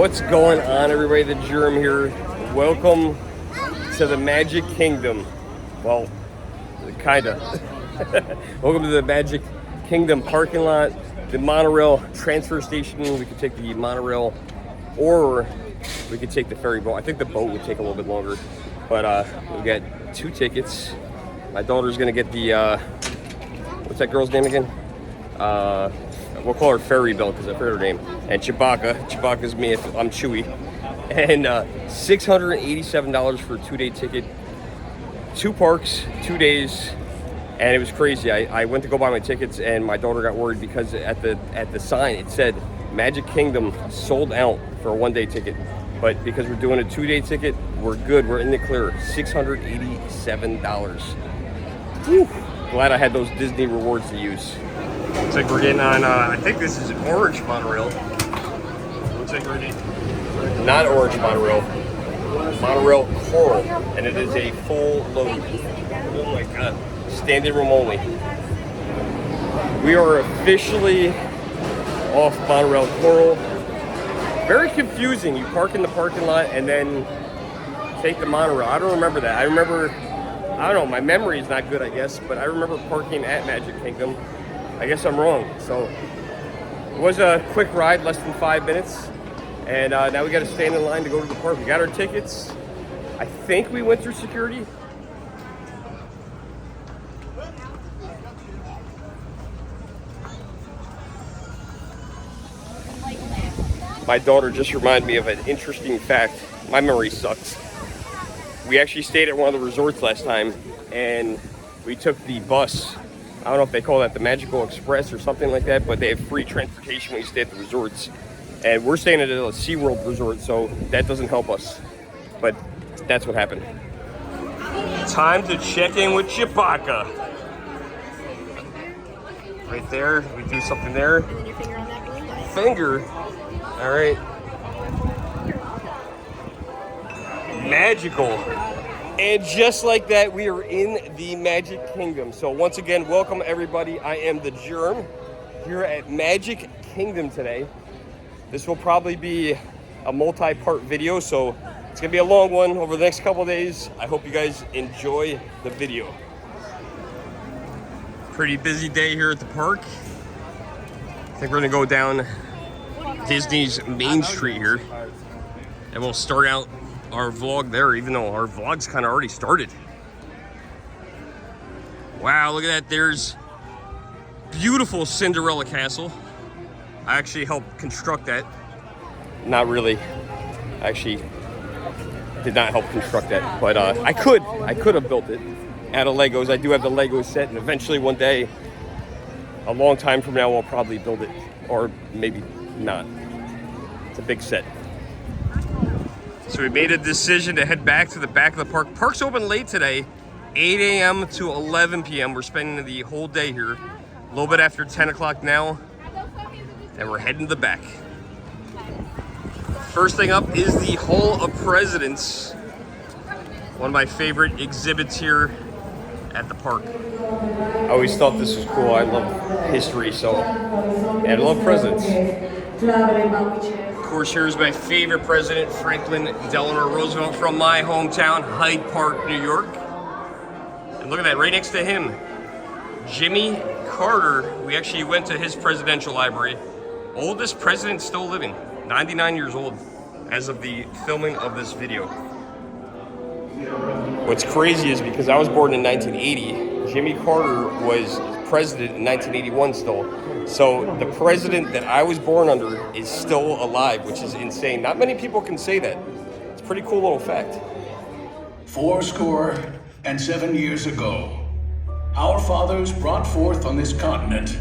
What's going on, everybody? The Germ here. Welcome to the Magic Kingdom. Well, kinda. Welcome to the Magic Kingdom parking lot. The monorail transfer station. We could take the monorail, or we could take the ferry boat. I think the boat would take a little bit longer, but we got 2 tickets. My daughter's gonna get the what's that girl's name again? We'll call her Fairy Belle because I forgot her name. And Chewbacca's me if I'm Chewie. And $687 for a 2-day ticket. 2 parks, 2 days, and it was crazy. I went to go buy my tickets, and my daughter got worried because at the sign it said Magic Kingdom sold out for a 1-day ticket. But because we're doing a 2-day ticket, we're good. We're in the clear. $687. Whew. Glad I had those Disney rewards to use. Looks like we're getting on, I think this is orange monorail. Looks like we're getting not orange monorail, monorail coral, and it is a full load. Oh my God, standing room only. We are officially off monorail coral. Very confusing. You park in the parking lot and then take the monorail. I don't remember that. I don't know, my memory is not good, I guess, but I remember parking at Magic Kingdom. I guess I'm wrong. So it was a quick ride, less than 5 minutes. And now we got to stand in line to go to the park. We got our tickets. I think we went through security. My daughter just reminded me of an interesting fact. My memory sucks. We actually stayed at one of the resorts last time, and we took the bus. I don't know if they call that the Magical Express or something like that, but they have free transportation when you stay at the resorts. And we're staying at a SeaWorld resort, so that doesn't help us. But that's what happened. Time to check in with Chewbacca. Right there, we do something there. And then your finger on that green light. Finger? All right. Magical. And just like that, we are in the Magic Kingdom. So once again, welcome everybody. I am the Germ here at Magic Kingdom today. This will probably be a multi-part video, so it's gonna be a long one over the next couple of days. I hope you guys enjoy the video. Pretty busy day here at the park. I think we're gonna go down Disney's Main Street here, and we'll start out our vlog there, even though our vlog's kind of already started. Wow, look at that. There's beautiful Cinderella Castle. I actually helped construct that. Not really. I actually did not help construct that, but I could have built it out of Legos. I do have the Lego set, and eventually one day, a long time from now, I'll probably build it, or maybe not. It's a big set. So we made a decision to head back to the back of the park. Park's open late today, 8 a.m. to 11 p.m. We're spending the whole day here. A little bit after 10 o'clock now, and we're heading to the back. First thing up is the Hall of Presidents. One of my favorite exhibits here at the park. I always thought this was cool. I love history, so, and I love presidents. Of course, here's my favorite president, Franklin Delano Roosevelt, from my hometown, Hyde Park, New York. And look at that, right next to him, Jimmy Carter. We actually went to his presidential library. Oldest president still living, 99 years old, as of the filming of this video. What's crazy is because I was born in 1980, Jimmy Carter was president in 1981 still. So the president that I was born under is still alive, which is insane. Not many people can say that. It's a pretty cool little fact. 77 years ago, our fathers brought forth on this continent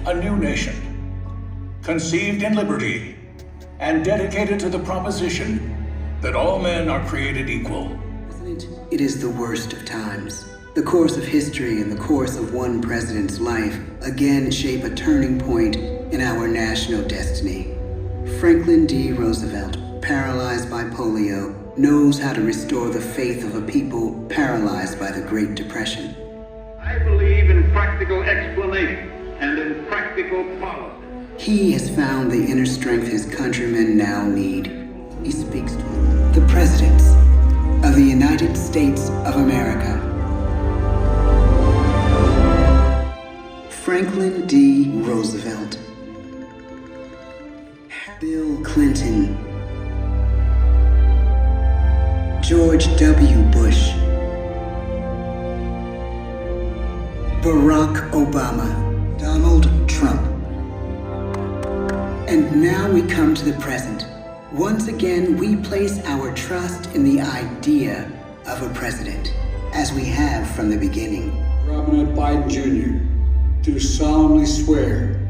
a new nation, conceived in liberty and dedicated to the proposition that all men are created equal. It is the worst of times. The course of history and the course of one president's life again shape a turning point in our national destiny. Franklin D. Roosevelt, paralyzed by polio, knows how to restore the faith of a people paralyzed by the Great Depression. I believe in practical explanation and in practical policy. He has found the inner strength his countrymen now need. States of America. Franklin D. Roosevelt, Bill Clinton, George W. Bush, Barack Obama, Donald Trump. And now we come to the present. Once again, we place our trust in the idea of a president, as we have from the beginning. Robert Biden Jr. do solemnly swear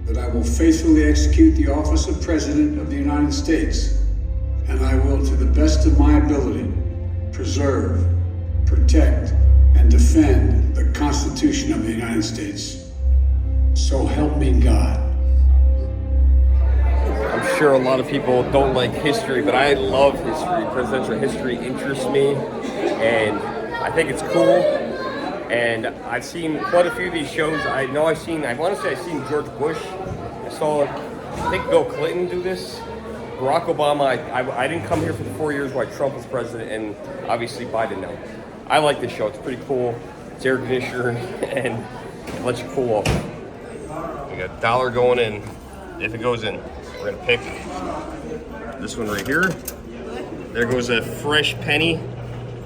that I will faithfully execute the office of President of the United States, and I will, to the best of my ability, preserve, protect, and defend the Constitution of the United States. So help me God. I'm sure a lot of people don't like history, but I love history. Presidential history interests me, and I think it's cool. And I've seen quite a few of these shows. I want to say I've seen George Bush. I saw, I think, Bill Clinton do this. Barack Obama, I didn't come here for the 4 years while Trump was president, and obviously Biden now. I like this show. It's pretty cool. It's air conditioner, and it lets you cool off. We got $1 going in. If it goes in, we're going to pick this one right here. There goes a fresh penny.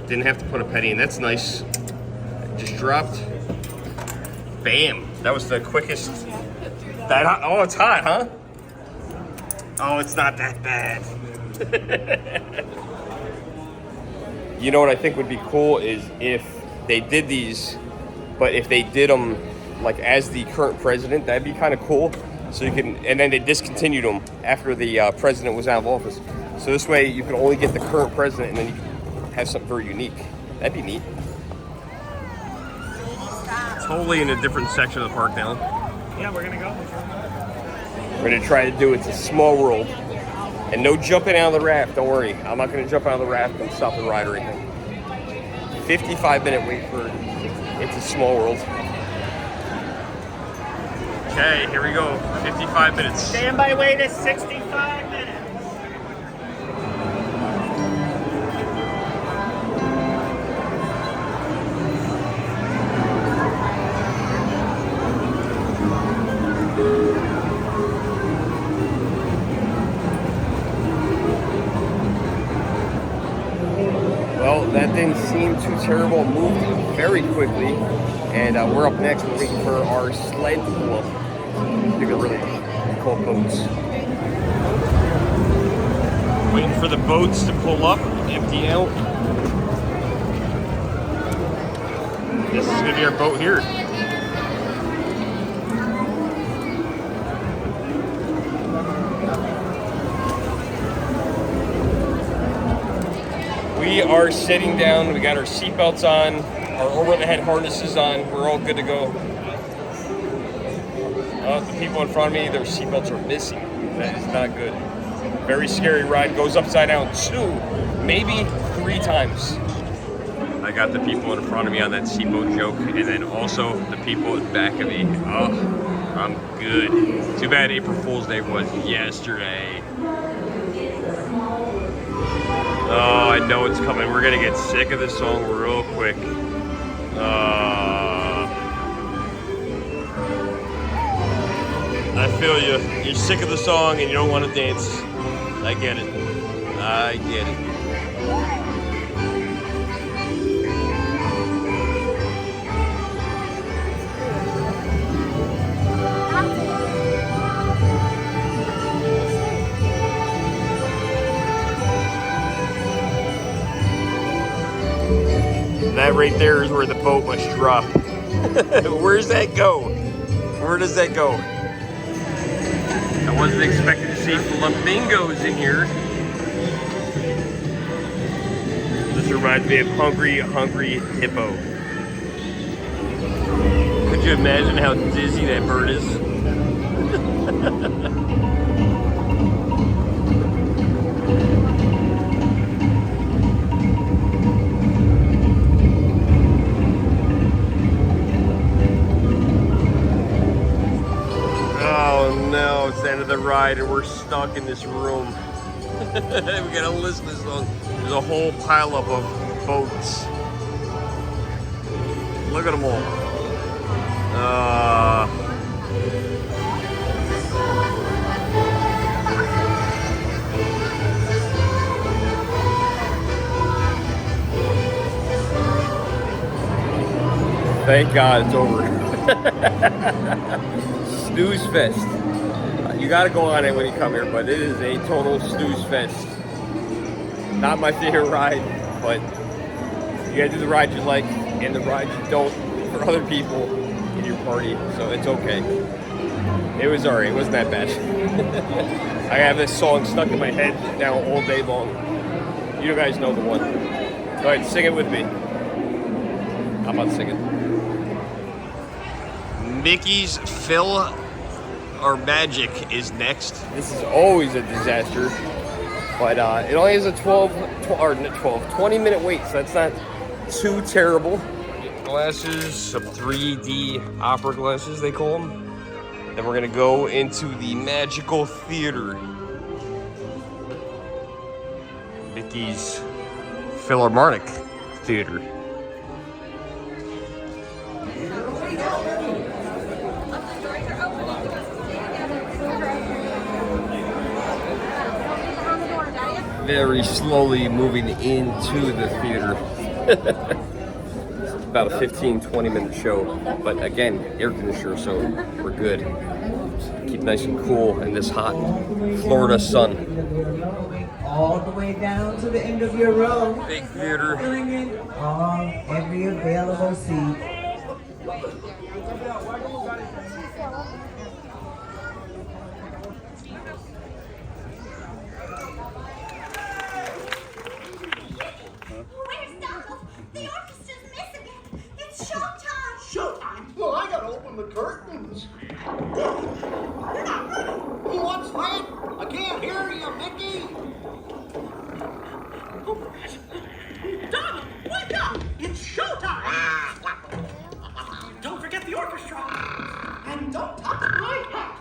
Didn't have to put a penny in. That's nice. Just dropped. Bam. That was the quickest. Oh, it's hot, huh? Oh, it's not that bad. You know what I think would be cool is if they did these, but if they did them like as the current president, that'd be kind of cool. So you can, and then they discontinued them after the president was out of office. So this way you can only get the current president, and then you can have something very unique. That'd be neat. Totally in a different section of the park now. Yeah, we're gonna go. We're gonna try to do It's a Small World. And no jumping out of the raft, don't worry. I'm not gonna jump out of the raft and stop the ride or anything. 55-minute wait for It's a Small World. Okay, here we go. 55 minutes. Standby wait is 65 minutes. Well, that didn't seem too terrible. It moved very quickly. And we're up next. We're waiting for our sled to pull up. I think they're really cool boats. Waiting for the boats to pull up, empty out. This is going to be our boat here. We are sitting down. We got our seatbelts on, our over-the-head harnesses on. We're all good to go. The people in front of me, their seatbelts are missing. That is not good. Very scary ride. Goes upside down 2, maybe 3 times. I got the people in front of me on that seatbelt joke, and then also the people in back of me. Oh, I'm good. Too bad April Fool's Day was yesterday. Oh, I know it's coming. We're gonna get sick of this song real quick. I feel you. You're sick of the song and you don't want to dance. I get it. I get it. That right there is where the boat must drop. Where's that go? Where does that go? I wasn't expecting to see flamingos in here. This reminds me of Hungry Hippo. Could you imagine how dizzy that bird is? Oh no, it's the end of the ride and we're stuck in this room. We gotta listen to this song. There's a whole pileup of boats. Look at them all. Thank God it's over. Snooze fest. You gotta go on it when you come here, but it is a total snooze fest. Not my favorite ride, but you gotta do the ride you like and the ride you don't for other people in your party, so it's okay. It was alright, it wasn't that bad. I have this song stuck in my head now all day long. You guys know the one. Go ahead, sing it with me. I'm about to sing it. Mickey's Fill or Magic is next. This is always a disaster, but it only has a 20-minute wait, so that's not too terrible. Glasses, some 3D opera glasses, they call them. Then we're gonna go into the Magical Theater. Mickey's Philharmonic Theater. Very slowly moving into the theater. It's about a 15-20 minute show, but again, air conditioner, so we're good. Keep nice and cool in this hot Florida sun. All the way down to the end of your row. Big theater. Filling in every available seat. Where's Donald? The orchestra's missing it. It's showtime. Showtime? Well, I gotta open the curtains. You're not ready. What's that? I can't hear you, Mickey. Donald, wake up! It's showtime! Don't forget the orchestra! And don't touch my hat.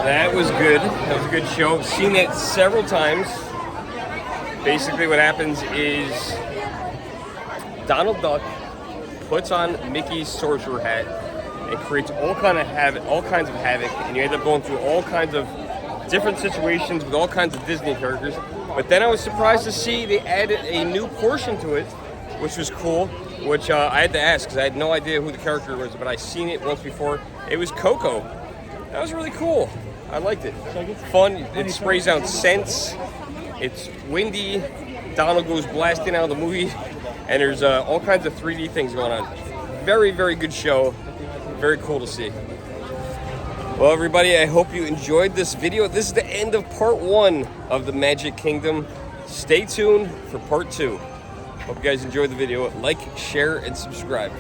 That was good. That was a good show. I've seen it several times. Basically what happens is Donald Duck puts on Mickey's sorcerer hat and creates all kinds of havoc, and you end up going through all kinds of different situations with all kinds of Disney characters. But then I was surprised to see they added a new portion to it, which was cool, which I had to ask because I had no idea who the character was, but I seen it once before. It was Coco. That was really cool. I liked it. Fun. It sprays out scents. It's windy. Donald goes blasting out of the movie, and there's all kinds of 3D things going on. Very, very good show. Very cool to see. Well, everybody, I hope you enjoyed this video. This is the end of part 1 of the Magic Kingdom. Stay tuned for part 2. Hope you guys enjoyed the video. Like, share, and subscribe.